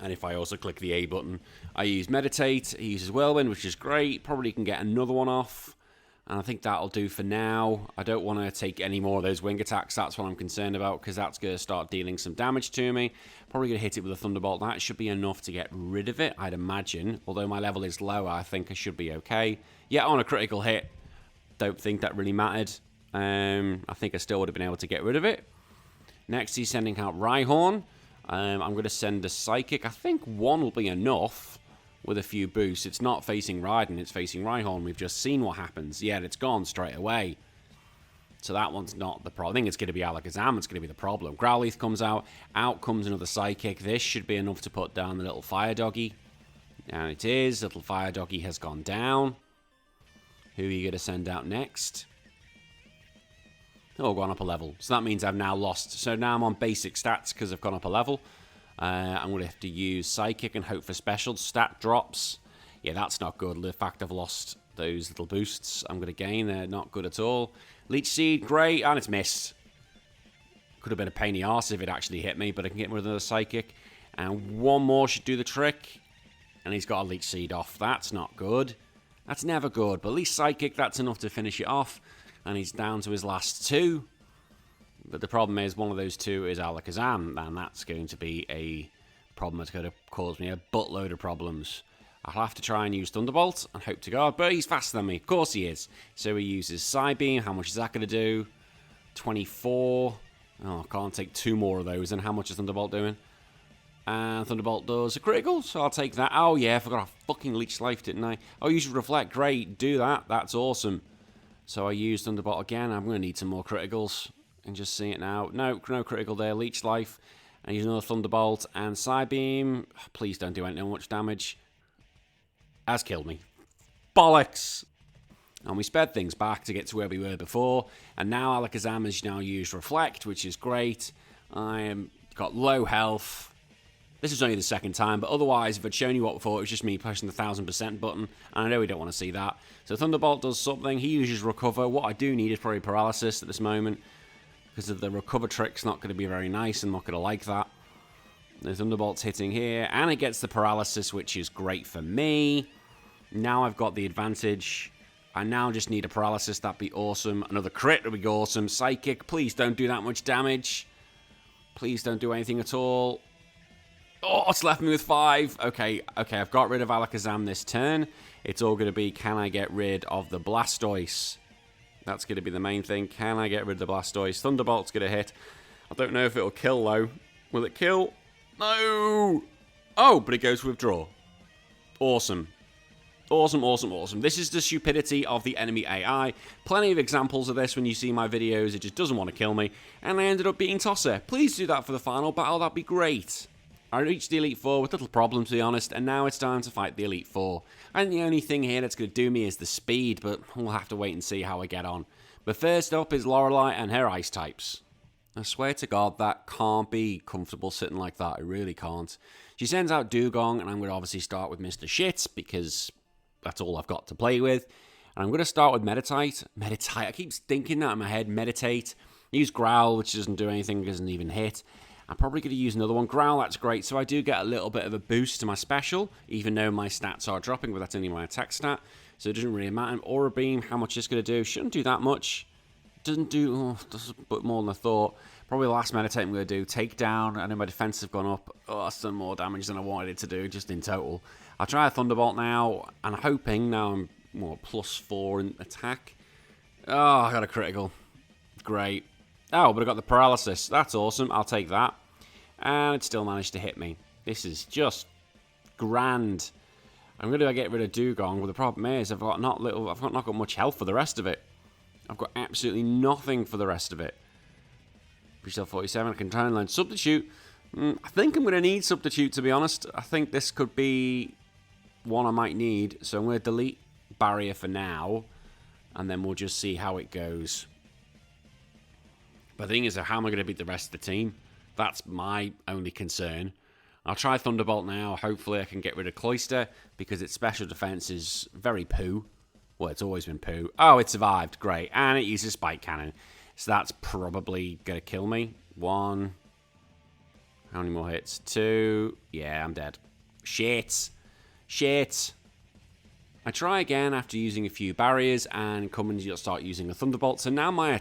And if I also click the A button. I use Meditate. He uses Whirlwind, which is great. Probably can get another one off. And I think that'll do for now. I don't want to take any more of those wing attacks. That's what I'm concerned about, because that's going to start dealing some damage to me. Probably going to hit it with a Thunderbolt. That should be enough to get rid of it, I'd imagine. Although my level is lower, I think I should be okay. Yeah, on a critical hit. Don't think that really mattered. I think I still would have been able to get rid of it. Next, he's sending out Rhyhorn. I'm going to send a Psychic. I think one will be enough. With a few boosts. It's not facing Raiden, it's facing Rhyhorn. We've just seen what happens. Yeah, it's gone straight away. So that one's not the problem. I think it's going to be Alakazam, it's going to be the problem. Growlithe comes out. Out comes another Psychic. This should be enough to put down the little Fire Doggy. And it is. Little Fire Doggy has gone down. Who are you going to send out next? Oh, gone up a level. So that means I've now lost. So now I'm on basic stats because I've gone up a level. I'm going to have to use Psychic and hope for special stat drops. Yeah, that's not good. The fact I've lost those little boosts I'm going to gain, they're not good at all. Leech Seed, great, and it's missed. Could have been a pain in the arse if it actually hit me, but I can get rid of another Psychic. And one more should do the trick. And he's got a Leech Seed off. That's not good. That's never good, but at least Psychic, that's enough to finish it off. And he's down to his last two. But the problem is one of those two is Alakazam, and that's going to be a problem that's going to cause me a buttload of problems. I'll have to try and use Thunderbolt and hope to God, but he's faster than me. Of course he is. So he uses Psybeam. How much is that going to do? 24. Oh, I can't take two more of those. And how much is Thunderbolt doing? And Thunderbolt does a critical, so I'll take that. Oh, yeah, I forgot I fucking leech life, didn't I? Oh, use Reflect. Great, do that. That's awesome. So I use Thunderbolt again. I'm going to need some more criticals. And just see it now. No critical there. Leech life. And use another Thunderbolt. And Psybeam. Please don't do anything much damage. Has killed me. Bollocks! And we sped things back to get to where we were before. And now Alakazam has now used Reflect, which is great. I'm got low health. This is only the second time, but otherwise, if I'd shown you what before, it was just me pushing the 1000% button. And I know we don't want to see that. So Thunderbolt does something. He uses Recover. What I do need is probably Paralysis at this moment. Because of the Recover trick's not going to be very nice. I'm not going to like that. The Thunderbolt's hitting here. And it gets the Paralysis, which is great for me. Now I've got the advantage. I now just need a Paralysis. That'd be awesome. Another crit would be awesome. Psychic, please don't do that much damage. Please don't do anything at all. Oh, it's left me with 5. Okay, I've got rid of Alakazam this turn. It's all going to be, can I get rid of the Blastoise? That's going to be the main thing. Can I get rid of the Blastoise? Thunderbolt's going to hit. I don't know if it'll kill, though. Will it kill? No! Oh, but it goes withdraw. Awesome. Awesome, awesome, awesome. This is the stupidity of the enemy AI. Plenty of examples of this when you see my videos. It just doesn't want to kill me. And I ended up beating Tosser. Please do that for the final battle. That'd be great. I reached the Elite Four with little problems, to be honest, and now it's time to fight the Elite Four. And the only thing here that's going to do me is the speed, but we'll have to wait and see how I get on. But first up is Lorelie and her Ice types. I swear to God, that can't be comfortable sitting like that. It really can't. She sends out Dugong, and I'm going to obviously start with Mr. Shit, because that's all I've got to play with. And I'm going to start with Meditite. Meditite, I keep thinking that in my head. Meditate. Use Growl, which doesn't do anything, doesn't even hit. I'm probably going to use another one. Growl, that's great. So I do get a little bit of a boost to my special, even though my stats are dropping, but that's only my attack stat. So it doesn't really matter. Aura Beam, how much it's going to do? Shouldn't do that much. Doesn't do, does a bit more than I thought. Probably the last Meditate I'm going to do. Takedown. I know my defense have gone up. Oh, that's done more damage than I wanted it to do, just in total. I'll try a Thunderbolt now, and I'm hoping now I'm +4 in attack. Oh, I got a critical. Great. Oh, but I got the Paralysis. That's awesome. I'll take that. And it still managed to hit me. This is just grand. I'm going to get rid of Dugong, but the problem is I've not got much health for the rest of it. I've got absolutely nothing for the rest of it. Pidgeotto 47, I can try and learn Substitute. I think I'm going to need Substitute, to be honest. I think this could be one I might need. So I'm going to delete Barrier for now. And then we'll just see how it goes. But the thing is, how am I going to beat the rest of the team? That's my only concern. I'll try Thunderbolt now. Hopefully I can get rid of Cloyster, because its special defense is very poo. Well, it's always been poo. Oh, it survived. Great. And it uses Spike Cannon. So that's probably going to kill me. 1. How many more hits? 2. Yeah, I'm dead. Shit. Shit. I try again after using a few barriers and come and start using a Thunderbolt. So now my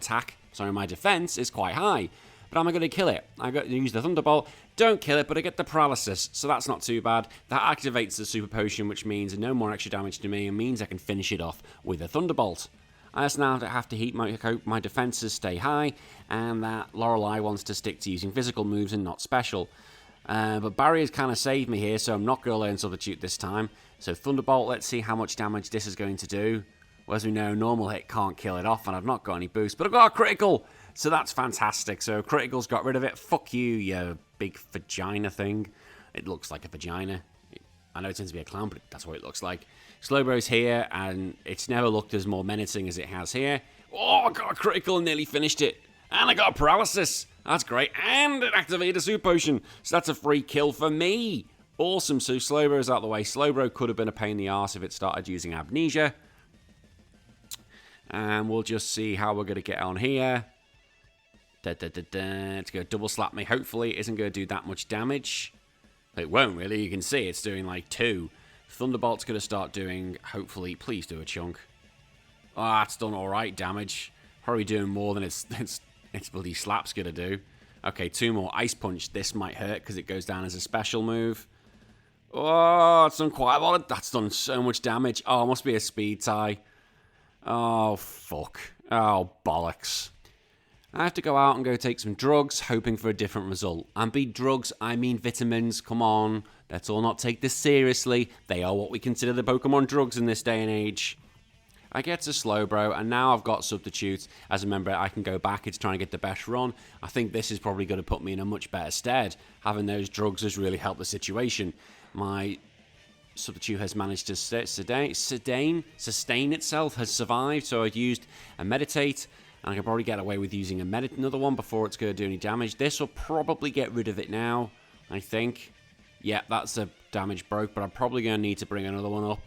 defense is quite high. But am I going to kill it? I got to use the Thunderbolt. Don't kill it, but I get the Paralysis, so that's not too bad. That activates the Super Potion, which means no more extra damage to me, and means I can finish it off with a Thunderbolt. I just now have to hope my defenses stay high, and that Lorelie wants to stick to using physical moves and not special. But barriers kind of saved me here, so I'm not going to learn Substitute this time. So Thunderbolt, let's see how much damage this is going to do. Well, as we know, normal hit can't kill it off, and I've not got any boost, but I've got a critical! So that's fantastic. So Critical's got rid of it. Fuck you, you big vagina thing. It looks like a vagina. I know it tends to be a clown, but that's what it looks like. Slowbro's here, and it's never looked as more menacing as it has here. Oh, I got a critical and nearly finished it. And I got a Paralysis. That's great. And it activated a Super Potion. So that's a free kill for me. Awesome. So Slowbro's out of the way. Slowbro could have been a pain in the arse if it started using Amnesia. And we'll just see how we're going to get on here. It's going to double slap me. Hopefully it isn't going to do that much damage. It won't really. You can see it's doing like 2. Thunderbolt's going to start doing, hopefully, please do a chunk. Oh, that's done alright damage. Probably doing more than its bloody slap's going to do. Okay, 2 more. Ice Punch. This might hurt because it goes down as a special move. Oh, it's done quite a lot. That's done so much damage. Oh, it must be a speed tie. Oh, fuck. Oh, bollocks. I have to go out and go take some drugs, hoping for a different result. And by drugs, I mean vitamins. Come on. Let's all not take this seriously. They are what we consider the Pokemon drugs in this day and age. I get to Slowbro, and now I've got Substitute. As a member, I can go back. It's trying to get the best run. I think this is probably going to put me in a much better stead. Having those drugs has really helped the situation. My Substitute has managed to sustain itself, has survived. So I've used a Meditate. And I can probably get away with using another one before it's going to do any damage. This will probably get rid of it now, I think. Yeah, that's a damage broke, but I'm probably going to need to bring another one up.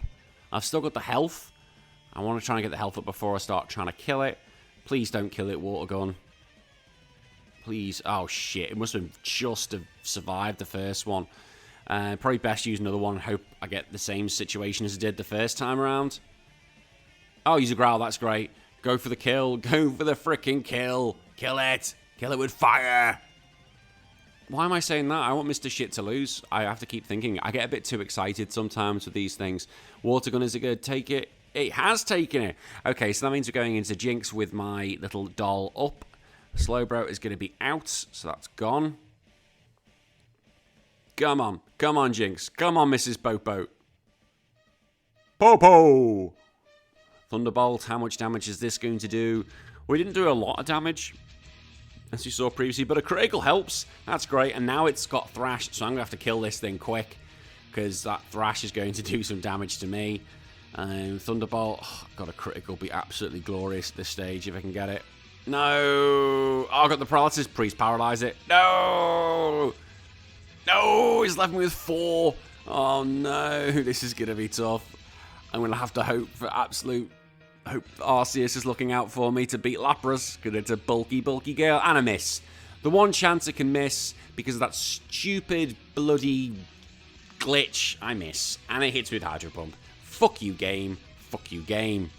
I've still got the health. I want to try and get the health up before I start trying to kill it. Please don't kill it, Water Gun. Please. Oh, shit. It must have just have survived the first one. Probably best use another one and hope I get the same situation as I did the first time around. Oh, use a Growl. That's great. Go for the kill. Go for the freaking kill. Kill it. Kill it with fire. Why am I saying that? I want Mr. Shit to lose. I have to keep thinking. I get a bit too excited sometimes with these things. Water Gun, is it going to take it? It has taken it. Okay, so that means we're going into Jinx with my little doll up. Slowbro is going to be out, so that's gone. Come on. Come on, Jinx. Come on, Mrs. Popo. Popo! Thunderbolt, how much damage is this going to do? We didn't do a lot of damage, as you saw previously, but a critical helps. That's great, and now it's got Thrash, so I'm going to have to kill this thing quick, because that Thrash is going to do some damage to me. Thunderbolt, got a critical, be absolutely glorious at this stage if I can get it. No! Oh, I got the paralysis. Please paralyze it. No! No! He's left me with 4. Oh no, this is going to be tough. I'm going to have to hope for absolute... Hope Arceus is looking out for me to beat Lapras, because it's a bulky girl, and a miss. The one chance it can miss, because of that stupid, bloody glitch, I miss. And it hits with Hydro Pump. Fuck you, game. Fuck you, game.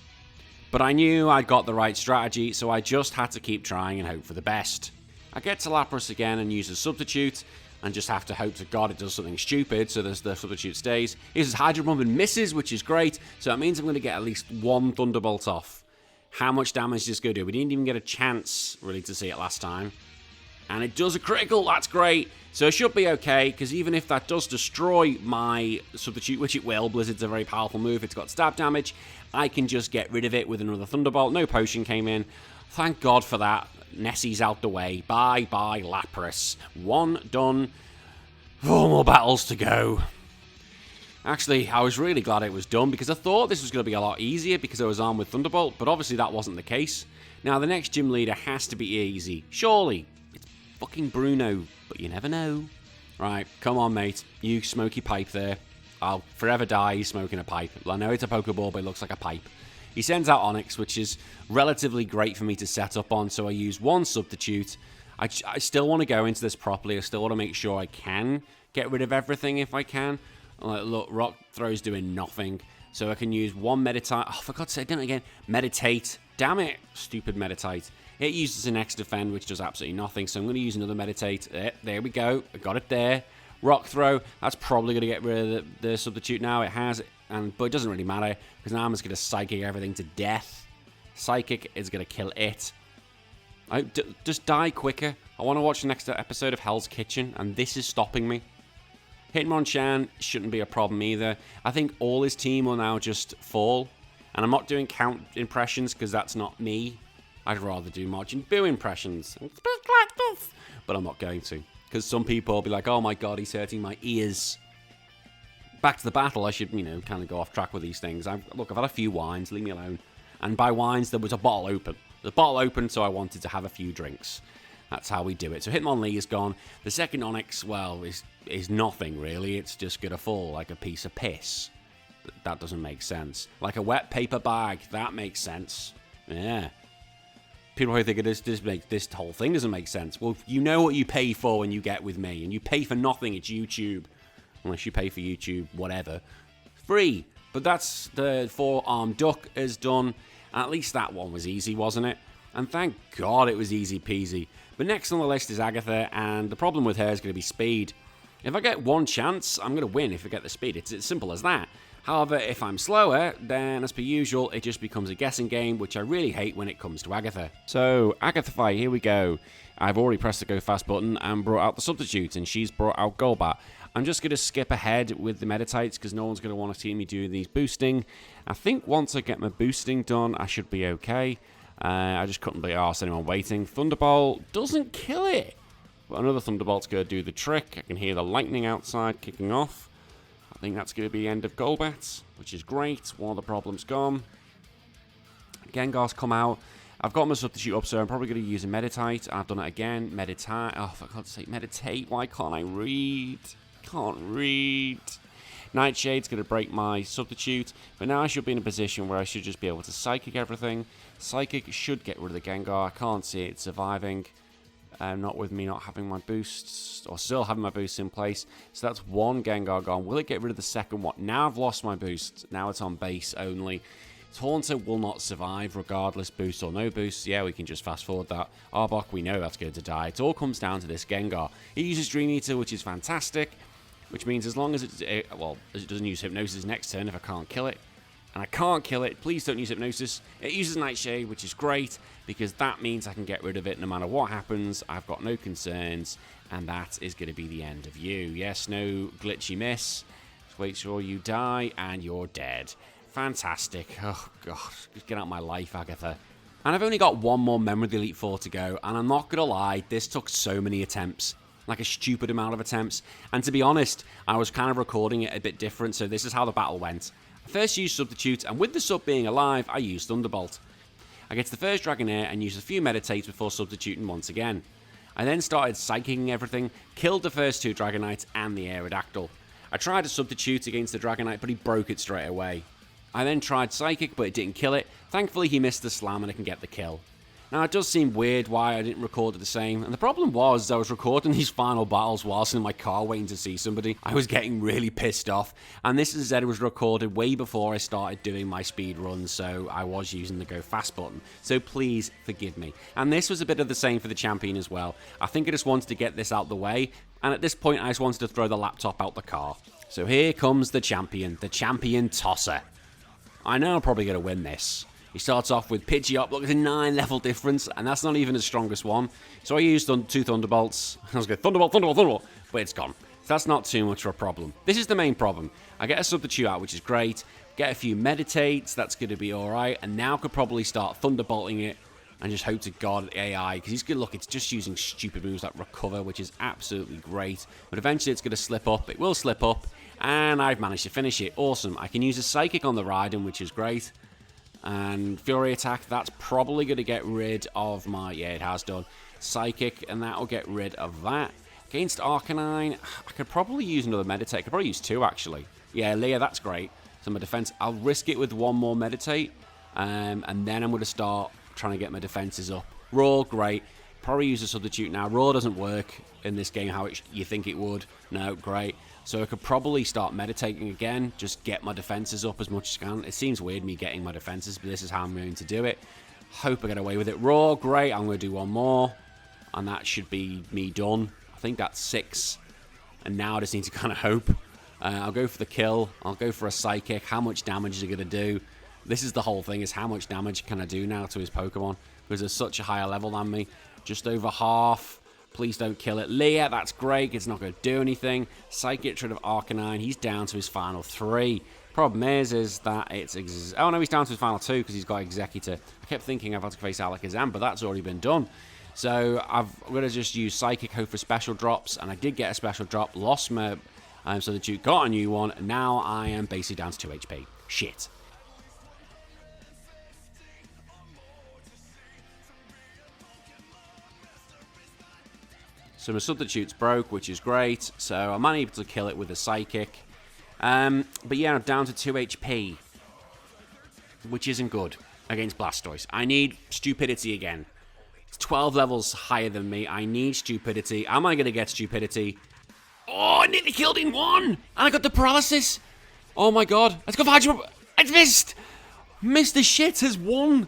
But I knew I'd got the right strategy, so I just had to keep trying and hope for the best. I get to Lapras again and use a Substitute, and just have to hope to God it does something stupid, so the Substitute stays. He uses Hydro Pump and misses, which is great, so that means I'm going to get at least 1 Thunderbolt off. How much damage is this going to do? We didn't even get a chance, really, to see it last time. And it does a critical, that's great. So it should be okay, because even if that does destroy my Substitute, which it will, Blizzard's a very powerful move, it's got stab damage, I can just get rid of it with another Thunderbolt. No potion came in. Thank God for that. Nessie's out the way. Bye-bye, Lapras. 1 done. 4 more battles to go. Actually, I was really glad it was done, because I thought this was going to be a lot easier because I was armed with Thunderbolt, but obviously that wasn't the case. Now, the next gym leader has to be easy. Surely. It's fucking Bruno, but you never know. Right, come on, mate. You smoky pipe there. I'll forever die smoking a pipe. I know it's a Pokeball, but it looks like a pipe. He sends out Onyx, which is relatively great for me to set up on, so I use 1 Substitute. I still want to go into this properly. I still want to make sure I can get rid of everything if I can. Look, Rock Throw's doing nothing, so I can use 1 Meditate. Oh, for God's sake, didn't I again? Meditate. Damn it. Stupid Meditate. It uses an X Defend, which does absolutely nothing, so I'm going to use another Meditate. There we go. I got it there. Rock Throw. That's probably going to get rid of the Substitute now. It has... but it doesn't really matter, because now I'm just going to Psychic everything to death. Psychic is going to kill it. Just die quicker. I want to watch the next episode of Hell's Kitchen, and this is stopping me. Hitmonchan shouldn't be a problem either. I think all his team will now just fall. And I'm not doing count impressions, because that's not me. I'd rather do Majin Buu impressions. Speak like this. But I'm not going to. Because some people will be like, oh my god, he's hurting my ears. Back to the battle, I should, kind of go off track with these things. Look, I've had a few wines, leave me alone. And by wines, there was a bottle open. The bottle opened, so I wanted to have a few drinks. That's how we do it. So Hitmonlee is gone. The second Onyx, well, is nothing, really. It's just going to fall like a piece of piss. That doesn't make sense. Like a wet paper bag. That makes sense. Yeah. People probably think this whole thing doesn't make sense. Well, you know what you pay for when you get with me. And you pay for nothing. It's YouTube. Unless you pay for YouTube, whatever. Free. But that's the 4-armed duck is done. At least that one was easy, wasn't it? And thank God it was easy peasy. But next on the list is Agatha, and the problem with her is going to be speed. If I get one chance, I'm going to win if I get the speed. It's as simple as that. However, if I'm slower, then as per usual, it just becomes a guessing game, which I really hate when it comes to Agatha. So, Agatha fight, here we go. I've already pressed the go fast button and brought out the substitute, and she's brought out Golbat. I'm just going to skip ahead with the Meditites because no one's going to want to see me do these boosting. I think once I get my boosting done, I should be okay. I just couldn't be arsed anyone waiting. Thunderbolt doesn't kill it. But another Thunderbolt's going to do the trick. I can hear the lightning outside kicking off. I think that's going to be the end of Golbat, which is great. One of the problems gone. Gengar's come out. I've got my substitute up, so I'm probably going to use a Meditite. I've done it again. Meditate. Oh, for God's sake, meditate. Why can't I read? Can't read. Nightshade's going to break my substitute, but now I should be in a position where I should just be able to Psychic everything. Psychic should get rid of the Gengar. I can't see it surviving. Not with me not having my boosts, or still having my boosts in place. So that's one Gengar gone. Will it get rid of the second one? Now I've lost my boost. Now it's on base only. Taunter will not survive regardless, boost or no boost. Yeah, we can just fast forward that. Arbok, we know that's going to die. It all comes down to this Gengar. It uses Dream Eater, which is fantastic. Which means as long as it doesn't use Hypnosis next turn if I can't kill it. And I can't kill it. Please don't use Hypnosis. It uses Nightshade, which is great, because that means I can get rid of it no matter what happens. I've got no concerns, and that is going to be the end of you. Yes, no glitchy miss. Just wait till you die, and you're dead. Fantastic. Oh, God. Just get out of my life, Agatha. And I've only got one more member of the Elite Four to go, and I'm not going to lie, this took so many attempts. Like a stupid amount of attempts. And to be honest, I was kind of recording it a bit different, so this is how the battle went. I first used Substitute, and with the sub being alive, I used Thunderbolt. I get to the first Dragonair and used a few Meditates before substituting once again. I then started Psychicking everything, killed the first two Dragonites and the Aerodactyl. I tried to substitute against the Dragonite, but he broke it straight away. I then tried Psychic, but it didn't kill it. Thankfully, he missed the slam and I can get the kill. Now, it does seem weird why I didn't record it the same, and the problem was I was recording these final battles whilst in my car waiting to see somebody. I was getting really pissed off, and this, as I said, was recorded way before I started doing my speed runs, so I was using the go fast button, so please forgive me. And this was a bit of the same for the champion as well. I think I just wanted to get this out the way, and at this point I just wanted to throw the laptop out the car. So here comes the champion tosser. I know I'm probably going to win this. He starts off with Pidgeotto. Look, it's a 9 level difference, and that's not even his strongest one. So I used 2 Thunderbolts. I was going, Thunderbolt, Thunderbolt, Thunderbolt, but it's gone. So that's not too much of a problem. This is the main problem. I get a substitute out, which is great. Get a few Meditates. That's going to be all right. And now I could probably start Thunderbolting it and just hope to God AI, because he's going to look, it's just using stupid moves like Recover, which is absolutely great. But eventually it's going to slip up. It will slip up, and I've managed to finish it. Awesome. I can use a Psychic on the Raiden, which is great. And Fury Attack, that's probably going to get rid of my... Yeah, it has done. Psychic, and that'll get rid of that. Against Arcanine, I could probably use another Meditate. I could probably use 2, actually. Yeah, Leah, that's great. So my defense, I'll risk it with 1 more Meditate. And then I'm going to start trying to get my defenses up. Raw, great. Probably use a substitute now. Raw doesn't work in this game how you think it would. No, great. So I could probably start meditating again, just get my defenses up as much as I can. It seems weird me getting my defenses, but this is how I'm going to do it. Hope I get away with it. Raw, great. I'm going to do 1 more, and that should be me done. I think that's 6, and now I just need to kind of hope. I'll go for the kill. I'll go for a Psychic. How much damage is it going to do? This is the whole thing, is how much damage can I do now to his Pokemon? Because there's such a higher level than me. Just over half. Please don't kill it. Leah, that's great. It's not going to do anything. Psychic, get rid of Arcanine. He's down to his final 3. Problem is that it's... Oh, no, he's down to his final 2 because he's got Executor. I kept thinking I've had to face Alakazam, but that's already been done. So I'm going to just use Psychic, hope for special drops, and I did get a special drop. Lost my... so the Duke got a new one, and now I am basically down to 2 HP. Shit. So my substitute's broke, which is great. So I'm unable to kill it with a Psychic. But yeah, I'm down to 2 HP. Which isn't good against Blastoise. I need Stupidity again. It's 12 levels higher than me. I need Stupidity. Am I going to get Stupidity? Oh, I nearly killed in one! And I got the Paralysis! Oh my god. Let's go for Hydro... It's missed! Mr. Shit has won!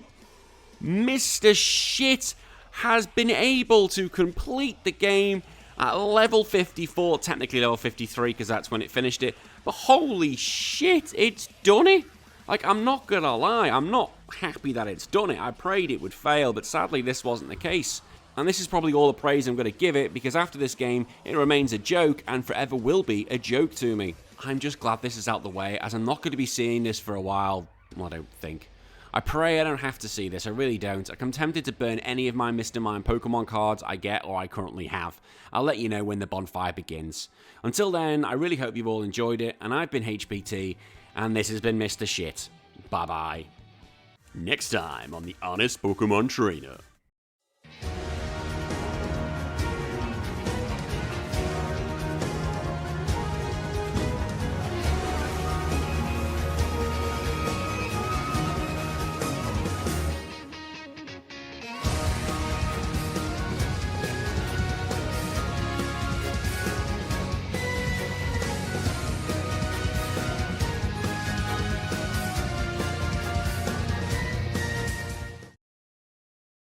Mr. Shit has been able to complete the game at level 54. Technically level 53 because that's when it finished it. But holy shit, it's done it! Like, I'm not gonna lie, I'm not happy that it's done it. I prayed it would fail, but sadly this wasn't the case. And this is probably all the praise I'm going to give it, because after this game, it remains a joke, and forever will be a joke to me. I'm just glad this is out the way, as I'm not going to be seeing this for a while. Well, I don't think. I pray I don't have to see this, I really don't. I'm tempted to burn any of my Mr. Mime Pokemon cards I get or I currently have. I'll let you know when the bonfire begins. Until then, I really hope you've all enjoyed it, and I've been HPT, and this has been Mr. Shit. Bye-bye. Next time on the Honest Pokemon Trainer.